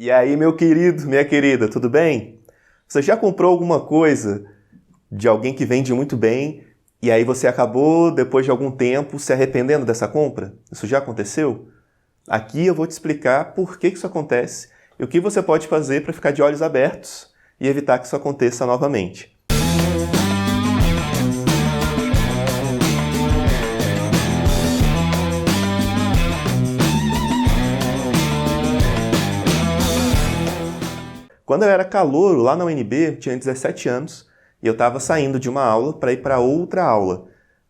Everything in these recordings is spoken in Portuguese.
E aí, meu querido, minha querida, tudo bem? Você já comprou alguma coisa de alguém que vende muito bem e aí você acabou, depois de algum tempo, se arrependendo dessa compra? Isso já aconteceu? Aqui eu vou te explicar por que isso acontece e o que você pode fazer para ficar de olhos abertos e evitar que isso aconteça novamente. Quando eu era calouro lá na UNB, eu tinha 17 anos, e eu estava saindo de uma aula para ir para outra aula.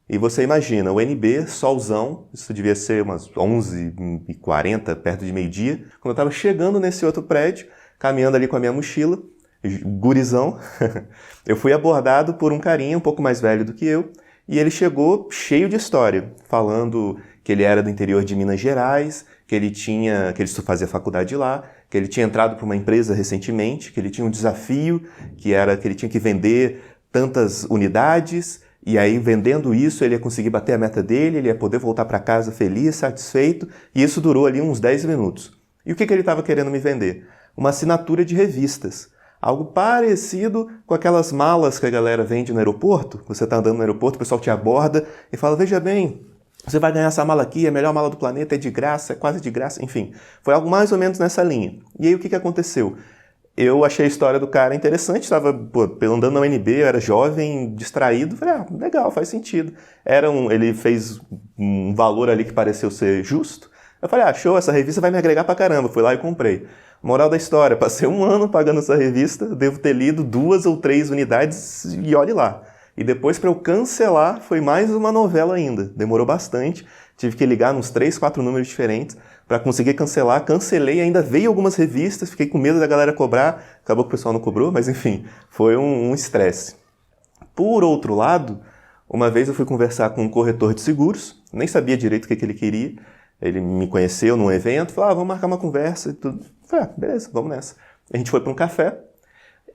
E você imagina, o UNB, solzão, isso devia ser umas 11h40, perto de meio-dia, quando eu estava chegando nesse outro prédio, caminhando ali com a minha mochila, gurizão, eu fui abordado por um carinha um pouco mais velho do que eu, e ele chegou cheio de história, falando que ele era do interior de Minas Gerais, que ele fazia faculdade lá, que ele tinha entrado para uma empresa recentemente, que ele tinha um desafio, que era que ele tinha que vender tantas unidades, e aí vendendo isso ele ia conseguir bater a meta dele, ele ia poder voltar para casa feliz, satisfeito, e isso durou ali uns 10 minutos. E o que ele estava querendo me vender? Uma assinatura de revistas. Algo parecido com aquelas malas que a galera vende no aeroporto. Você está andando no aeroporto, o pessoal te aborda e fala, veja bem, você vai ganhar essa mala aqui, é a melhor mala do planeta, é de graça, é quase de graça, enfim. Foi algo mais ou menos nessa linha. E aí o que aconteceu? Eu achei a história do cara interessante, estava andando na UNB, eu era jovem, distraído, falei, legal, faz sentido. Ele fez um valor ali que pareceu ser justo. Eu falei, show, essa revista vai me agregar pra caramba, fui lá e comprei. Moral da história, passei um ano pagando essa revista, devo ter lido 2 ou 3 unidades e olhe lá. E depois, para eu cancelar, foi mais uma novela ainda. Demorou bastante, tive que ligar nos 3, 4 números diferentes para conseguir cancelar. Cancelei, ainda veio algumas revistas, fiquei com medo da galera cobrar. Acabou que o pessoal não cobrou, mas enfim, foi um estresse. Por outro lado, uma vez eu fui conversar com um corretor de seguros, nem sabia direito o que ele queria. Ele me conheceu num evento, falou, vamos marcar uma conversa e tudo. Falei, beleza, vamos nessa. A gente foi para um café.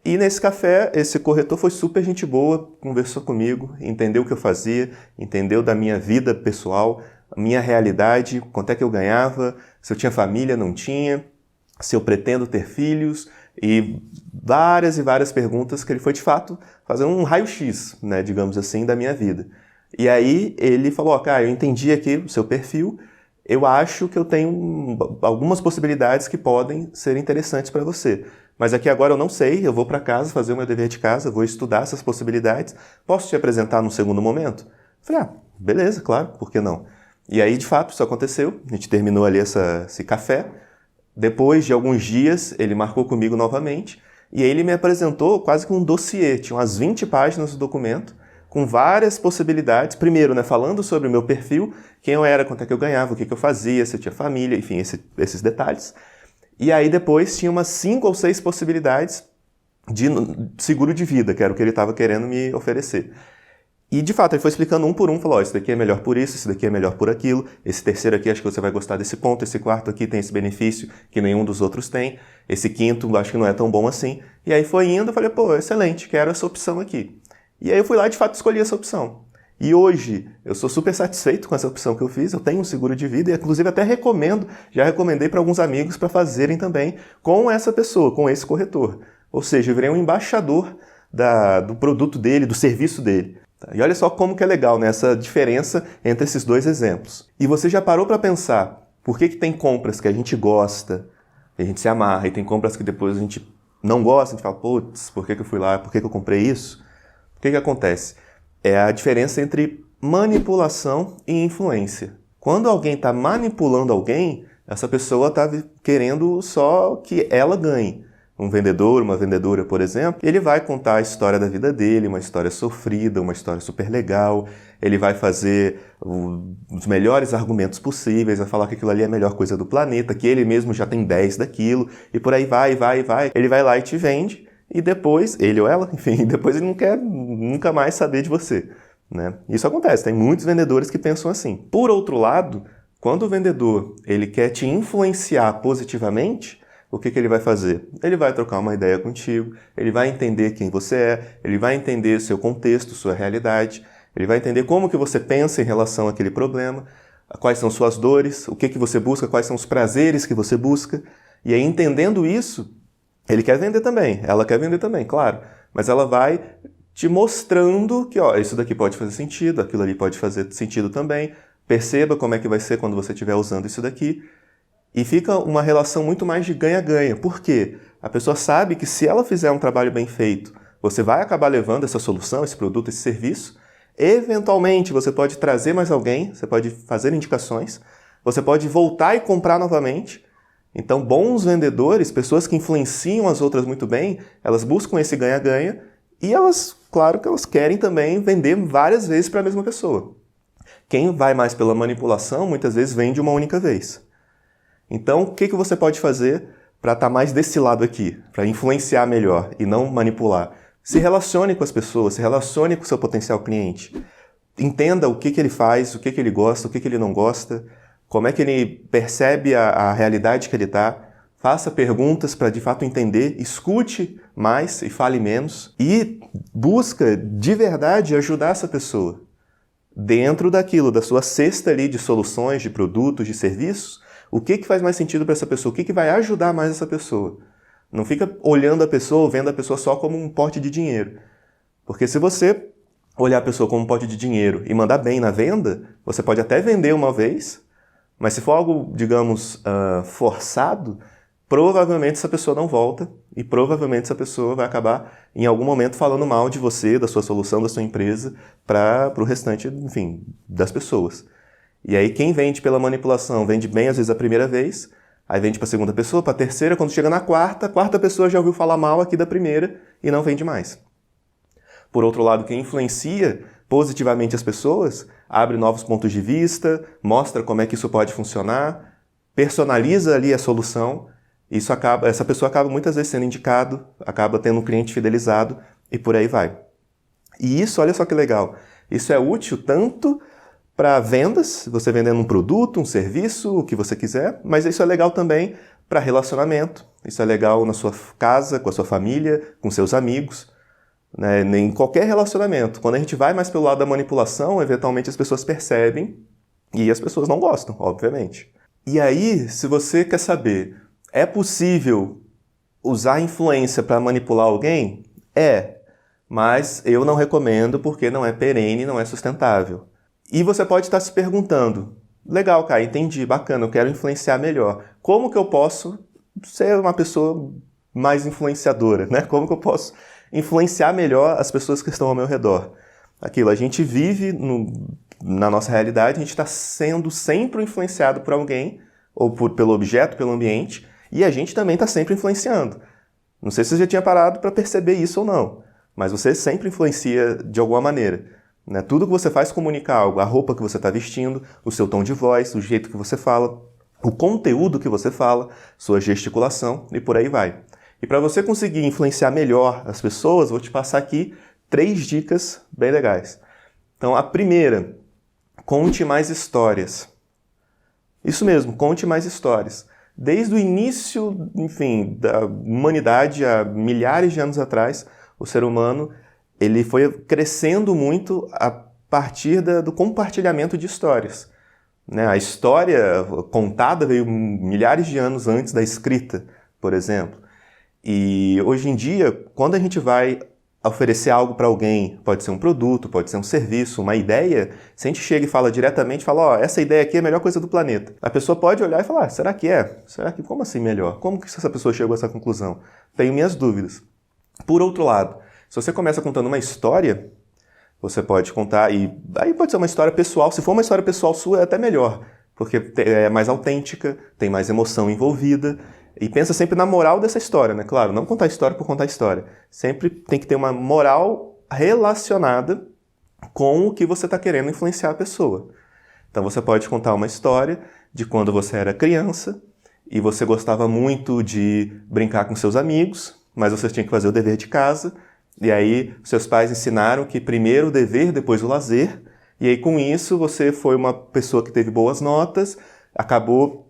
E nesse café, esse corretor foi super gente boa, conversou comigo, entendeu o que eu fazia, entendeu da minha vida pessoal, a minha realidade, quanto é que eu ganhava, se eu tinha família, não tinha, se eu pretendo ter filhos, e várias perguntas que ele foi, de fato, fazer um raio-x, né, digamos assim, da minha vida. E aí ele falou, cara, eu entendi aqui o seu perfil, eu acho que eu tenho algumas possibilidades que podem ser interessantes para você. Mas aqui agora eu não sei, eu vou para casa fazer o meu dever de casa, vou estudar essas possibilidades, posso te apresentar num segundo momento? Falei, beleza, claro, por que não? E aí, de fato, isso aconteceu, a gente terminou ali esse café, depois de alguns dias ele marcou comigo novamente, e aí ele me apresentou quase que um dossiê, tinha umas 20 páginas do documento, com várias possibilidades, primeiro, né, falando sobre o meu perfil, quem eu era, quanto é que eu ganhava, o que eu fazia, se eu tinha família, enfim, esses detalhes. E aí depois tinha umas 5 ou 6 possibilidades de seguro de vida, que era o que ele estava querendo me oferecer. E de fato ele foi explicando um por um, falou, esse daqui é melhor por isso, esse daqui é melhor por aquilo, esse terceiro aqui acho que você vai gostar desse ponto, esse quarto aqui tem esse benefício que nenhum dos outros tem, esse quinto acho que não é tão bom assim. E aí foi indo, eu falei, excelente, quero essa opção aqui. E aí eu fui lá e de fato escolhi essa opção. E hoje eu sou super satisfeito com essa opção que eu fiz, eu tenho um seguro de vida e inclusive até já recomendei para alguns amigos para fazerem também com essa pessoa, com esse corretor. Ou seja, eu virei um embaixador do produto dele, do serviço dele. E olha só como que é legal, né, essa diferença entre esses dois exemplos. E você já parou para pensar por que tem compras que a gente gosta, que a gente se amarra, e tem compras que depois a gente não gosta, a gente fala, putz, por que eu fui lá, por que eu comprei isso? O que acontece? É a diferença entre manipulação e influência. Quando alguém está manipulando alguém, essa pessoa está querendo só que ela ganhe. Um vendedor, uma vendedora, por exemplo, ele vai contar a história da vida dele, uma história sofrida, uma história super legal, ele vai fazer os melhores argumentos possíveis, vai falar que aquilo ali é a melhor coisa do planeta, que ele mesmo já tem 10 daquilo, e por aí vai. Ele vai lá e te vende, e depois, ele ou ela, enfim, depois ele não quer nunca mais saber de você, né? Isso acontece, tem muitos vendedores que pensam assim. Por outro lado, quando o vendedor ele quer te influenciar positivamente, o que ele vai fazer? Ele vai trocar uma ideia contigo, ele vai entender quem você é, ele vai entender seu contexto, sua realidade, ele vai entender como que você pensa em relação àquele problema, quais são suas dores, o que você busca, quais são os prazeres que você busca. E aí, entendendo isso, ele quer vender também, ela quer vender também, claro. Mas ela vai te mostrando que, ó, isso daqui pode fazer sentido, aquilo ali pode fazer sentido também. Perceba como é que vai ser quando você estiver usando isso daqui. E fica uma relação muito mais de ganha-ganha. Por quê? A pessoa sabe que se ela fizer um trabalho bem feito, você vai acabar levando essa solução, esse produto, esse serviço. Eventualmente, você pode trazer mais alguém, você pode fazer indicações, você pode voltar e comprar novamente. Então, bons vendedores, pessoas que influenciam as outras muito bem, elas buscam esse ganha-ganha e elas, claro que elas querem também vender várias vezes para a mesma pessoa. Quem vai mais pela manipulação, muitas vezes vende uma única vez. Então, o que você pode fazer para estar mais desse lado aqui, para influenciar melhor e não manipular? Se relacione com as pessoas, se relacione com o seu potencial cliente. Entenda o que ele faz, o que ele gosta, o que ele não gosta, como é que ele percebe a realidade que ele está. Faça perguntas para de fato entender, escute mais e fale menos e busca de verdade ajudar essa pessoa. Dentro daquilo, da sua cesta ali de soluções, de produtos, de serviços, o que faz mais sentido para essa pessoa? O que vai ajudar mais essa pessoa? Não fica olhando a pessoa ou vendo a pessoa só como um pote de dinheiro. Porque se você olhar a pessoa como um pote de dinheiro e mandar bem na venda, você pode até vender uma vez, mas se for algo, digamos, forçado, provavelmente essa pessoa não volta e provavelmente essa pessoa vai acabar em algum momento falando mal de você, da sua solução, da sua empresa, para o restante, enfim, das pessoas. E aí quem vende pela manipulação vende bem às vezes a primeira vez, aí vende para a segunda pessoa, para a terceira, quando chega na quarta, a quarta pessoa já ouviu falar mal aqui da primeira e não vende mais. Por outro lado, quem influencia positivamente as pessoas, abre novos pontos de vista, mostra como é que isso pode funcionar, personaliza ali a solução, essa pessoa acaba muitas vezes sendo indicado, acaba tendo um cliente fidelizado e por aí vai. E isso, olha só que legal, isso é útil tanto para vendas, você vendendo um produto, um serviço, o que você quiser, mas isso é legal também para relacionamento, isso é legal na sua casa, com a sua família, com seus amigos, né? Em qualquer relacionamento. Quando a gente vai mais pelo lado da manipulação, eventualmente as pessoas percebem e as pessoas não gostam, obviamente. E aí, se você quer saber, é possível usar a influência para manipular alguém? É, mas eu não recomendo porque não é perene, não é sustentável. E você pode estar se perguntando, legal, cara, entendi, bacana, eu quero influenciar melhor. Como que eu posso ser uma pessoa mais influenciadora, né? Como que eu posso influenciar melhor as pessoas que estão ao meu redor? Aquilo, a gente vive na nossa realidade, a gente está sendo sempre influenciado por alguém, ou pelo objeto, pelo ambiente, e a gente também está sempre influenciando. Não sei se você já tinha parado para perceber isso ou não, mas você sempre influencia de alguma maneira. Né? Tudo que você faz comunica algo, a roupa que você está vestindo, o seu tom de voz, o jeito que você fala, o conteúdo que você fala, sua gesticulação e por aí vai. E para você conseguir influenciar melhor as pessoas, vou te passar aqui 3 dicas bem legais. Então, a primeira, conte mais histórias. Isso mesmo, conte mais histórias. Desde o início, enfim, da humanidade, há milhares de anos atrás, o ser humano ele foi crescendo muito a partir do compartilhamento de histórias. Né? A história contada veio milhares de anos antes da escrita, por exemplo. E hoje em dia, quando a gente vai oferecer algo para alguém, pode ser um produto, pode ser um serviço, uma ideia, se a gente chega e fala diretamente, fala, ó, essa ideia aqui é a melhor coisa do planeta. A pessoa pode olhar e falar, será que é? Como assim melhor? Como que essa pessoa chegou a essa conclusão? Tenho minhas dúvidas. Por outro lado, se você começa contando uma história, você pode contar, e aí pode ser uma história pessoal, se for uma história pessoal sua é até melhor, porque é mais autêntica, tem mais emoção envolvida, e pensa sempre na moral dessa história, né? Claro, não contar história por contar história. Sempre tem que ter uma moral relacionada com o que você está querendo influenciar a pessoa. Então você pode contar uma história de quando você era criança e você gostava muito de brincar com seus amigos, mas você tinha que fazer o dever de casa, e aí seus pais ensinaram que primeiro o dever, depois o lazer, e aí com isso você foi uma pessoa que teve boas notas, acabou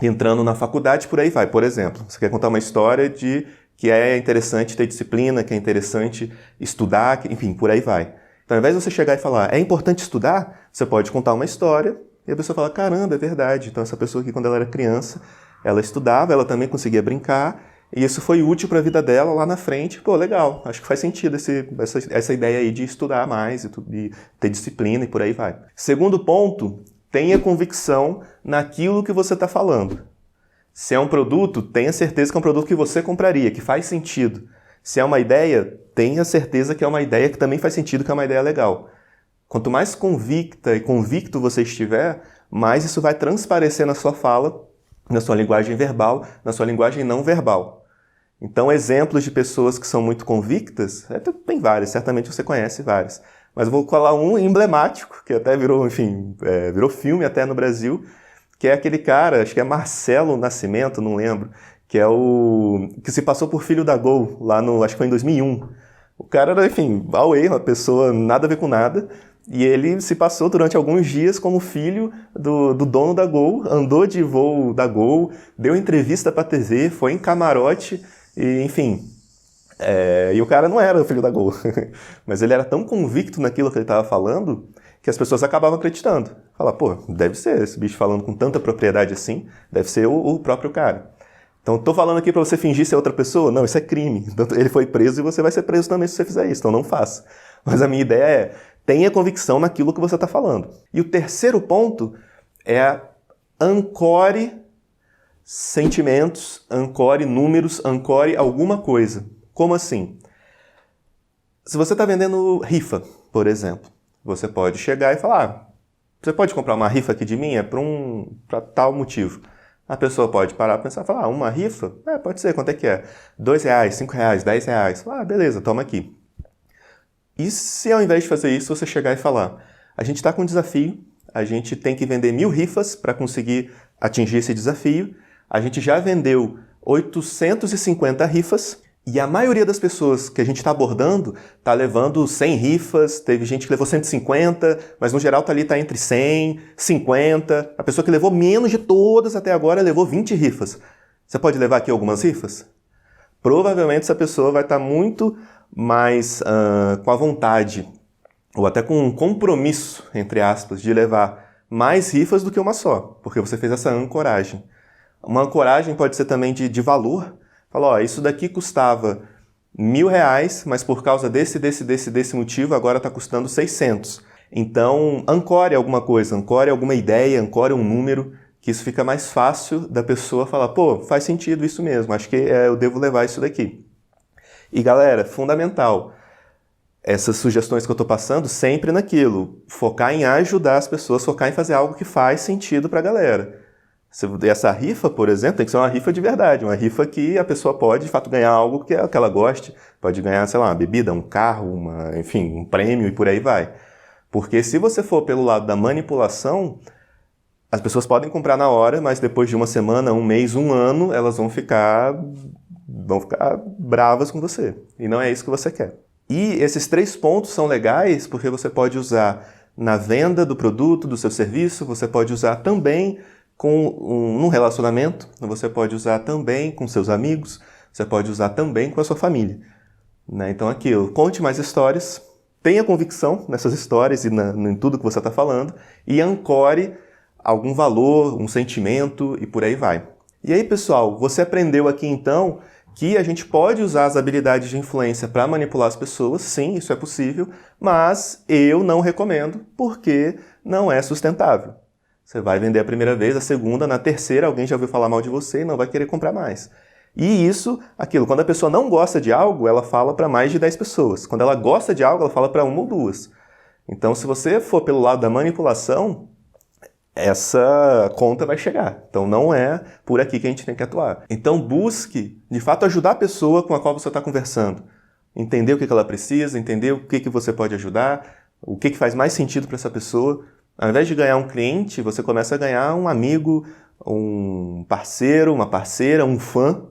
entrando na faculdade, por aí vai. Por exemplo, você quer contar uma história de que é interessante ter disciplina, que é interessante estudar, enfim, por aí vai. Então, ao invés de você chegar e falar, é importante estudar, você pode contar uma história e a pessoa fala, caramba, é verdade. Então, essa pessoa aqui, quando ela era criança, ela estudava, ela também conseguia brincar, e isso foi útil para a vida dela lá na frente. Pô, legal, acho que faz sentido essa ideia aí de estudar mais, de ter disciplina e por aí vai. Segundo ponto, tenha convicção naquilo que você está falando. Se é um produto, tenha certeza que é um produto que você compraria, que faz sentido. Se é uma ideia, tenha certeza que é uma ideia que também faz sentido, que é uma ideia legal. Quanto mais convicta e convicto você estiver, mais isso vai transparecer na sua fala, na sua linguagem verbal, na sua linguagem não verbal. Então, exemplos de pessoas que são muito convictas, tem vários, certamente você conhece vários. Mas eu vou colar um emblemático, que até virou, virou filme até no Brasil, que é aquele cara, acho que é Marcelo Nascimento, não lembro, que é o que se passou por filho da Gol, lá acho que foi em 2001. O cara era, Huawei, uma pessoa nada a ver com nada, e ele se passou durante alguns dias como filho do dono da Gol, andou de voo da Gol, deu entrevista pra TV, foi em camarote, e e o cara não era o filho da Gol, mas ele era tão convicto naquilo que ele estava falando que as pessoas acabavam acreditando. Fala, pô, deve ser esse bicho falando com tanta propriedade assim, deve ser o próprio cara. Então, tô falando aqui para você fingir ser outra pessoa? Não, isso é crime. Então, ele foi preso e você vai ser preso também se você fizer isso, então não faça. Mas a minha ideia é, tenha convicção naquilo que você está falando. E o terceiro ponto é ancore sentimentos, ancore números, ancore alguma coisa. Como assim? Se você está vendendo rifa, por exemplo, você pode chegar e falar, você pode comprar uma rifa aqui de mim? É para tal motivo. A pessoa pode parar e pensar, falar, uma rifa? Pode ser, quanto é que é? R$2, R$5, R$10. Beleza, toma aqui. E se ao invés de fazer isso, você chegar e falar, a gente está com um desafio, a gente tem que vender 1000 rifas para conseguir atingir esse desafio, a gente já vendeu 850 rifas, e a maioria das pessoas que a gente está abordando está levando 100 rifas, teve gente que levou 150, mas no geral está entre 100, 50. A pessoa que levou menos de todas até agora levou 20 rifas. Você pode levar aqui algumas rifas? Provavelmente essa pessoa vai estar muito mais com a vontade, ou até com um compromisso, entre aspas, de levar mais rifas do que uma só, porque você fez essa ancoragem. Uma ancoragem pode ser também de valor. Fala, isso daqui custava R$1.000, mas por causa desse motivo agora está custando 600. Então, ancore alguma coisa, ancore alguma ideia, ancore um número, que isso fica mais fácil da pessoa falar, pô, faz sentido isso mesmo, acho que eu devo levar isso daqui. E galera, fundamental, essas sugestões que eu estou passando, sempre naquilo, focar em ajudar as pessoas, focar em fazer algo que faz sentido para a galera. Essa rifa, por exemplo, tem que ser uma rifa de verdade, uma rifa que a pessoa pode, de fato, ganhar algo que ela goste, pode ganhar, sei lá, uma bebida, um carro, um prêmio e por aí vai. Porque se você for pelo lado da manipulação, as pessoas podem comprar na hora, mas depois de uma semana, um mês, um ano, elas vão ficar bravas com você. E não é isso que você quer. E esses 3 pontos são legais porque você pode usar na venda do produto, do seu serviço, você pode usar também num relacionamento, você pode usar também com seus amigos, você pode usar também com a sua família. Né? Então aquilo, conte mais histórias, tenha convicção nessas histórias e em tudo que você está falando e ancore algum valor, um sentimento e por aí vai. E aí, pessoal, você aprendeu aqui então que a gente pode usar as habilidades de influência para manipular as pessoas, sim, isso é possível, mas eu não recomendo porque não é sustentável. Você vai vender a primeira vez, a segunda, na terceira alguém já ouviu falar mal de você e não vai querer comprar mais. E quando a pessoa não gosta de algo, ela fala para mais de 10 pessoas. Quando ela gosta de algo, ela fala para 1 ou 2. Então, se você for pelo lado da manipulação, essa conta vai chegar. Então, não é por aqui que a gente tem que atuar. Então, busque, de fato, ajudar a pessoa com a qual você está conversando. Entender o que ela precisa, entender o que você pode ajudar, o que faz mais sentido para essa pessoa. Ao invés de ganhar um cliente, você começa a ganhar um amigo, um parceiro, uma parceira, um fã.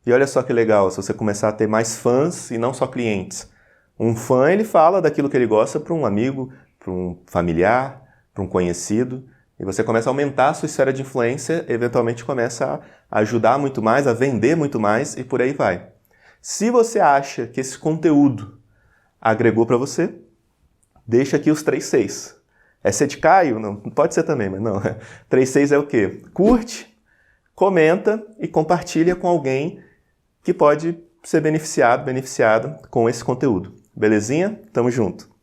E olha só que legal, se você começar a ter mais fãs e não só clientes. Um fã, ele fala daquilo que ele gosta para um amigo, para um familiar, para um conhecido. E você começa a aumentar a sua esfera de influência, eventualmente começa a ajudar muito mais, a vender muito mais e por aí vai. Se você acha que esse conteúdo agregou para você, deixa aqui os 3 Cs. É ser de Caio? Não, pode ser também, mas não. 3 Cs é o quê? Curte, comenta e compartilha com alguém que pode ser beneficiado, beneficiada com esse conteúdo. Belezinha? Tamo junto!